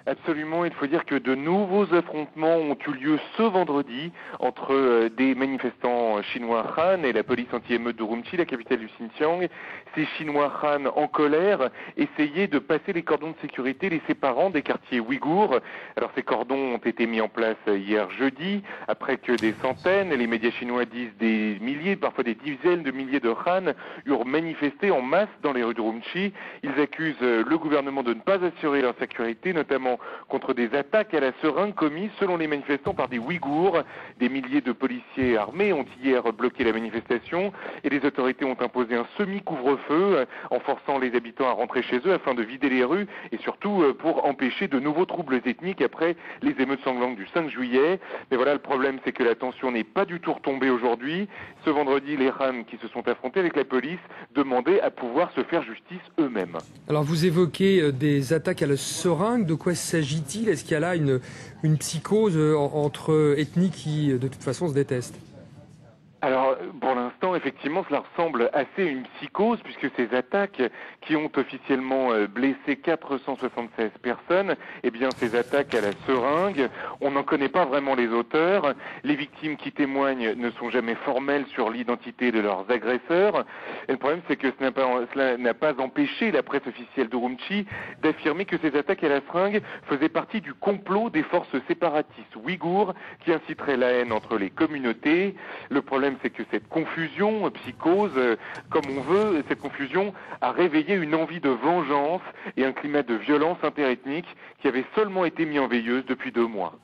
Absolument, il faut dire que de nouveaux affrontements ont eu lieu ce vendredi entre des manifestants chinois Han et la police anti-émeute d'Urumqi, la capitale du Xinjiang. Ces Chinois Han, en colère, essayaient de passer les cordons de sécurité les séparant des quartiers ouïghours. Alors ces cordons ont été mis en place hier jeudi, après que des centaines, et les médias chinois disent des milliers, parfois des dizaines de milliers de Han eurent manifesté en masse dans les rues d'Urumqi. Ils accusent le gouvernement de ne pas assurer leur sécurité, notamment contre des attaques à la seringue commises selon les manifestants par des Ouïghours. Des milliers de policiers armés ont hier bloqué la manifestation et les autorités ont imposé un semi-couvre-feu en forçant les habitants à rentrer chez eux afin de vider les rues et surtout pour empêcher de nouveaux troubles ethniques après les émeutes sanglantes du 5 juillet. Mais voilà, le problème c'est que la tension n'est pas du tout retombée aujourd'hui. Ce vendredi, les Han qui se sont affrontés avec la police demandaient à pouvoir se faire justice eux-mêmes. Alors vous évoquez des attaques à la seringue, de quoi s'agit-il? Est-ce qu'il y a là une psychose entre ethnies qui de toute façon se détestent? Alors, pour l'instant, effectivement, cela ressemble assez à une psychose, puisque ces attaques qui ont officiellement blessé 476 personnes, eh bien, ces attaques à la seringue, on n'en connaît pas vraiment les auteurs. Les victimes qui témoignent ne sont jamais formelles sur l'identité de leurs agresseurs. Et le problème, c'est que cela n'a pas empêché la presse officielle d'Urumqi d'affirmer que ces attaques à la seringue faisaient partie du complot des forces séparatistes ouïghours qui inciteraient la haine entre les communautés. Le problème, c'est que cette confusion, psychose, comme on veut, cette confusion a réveillé une envie de vengeance et un climat de violence interethnique qui avait seulement été mis en veilleuse depuis 2 mois.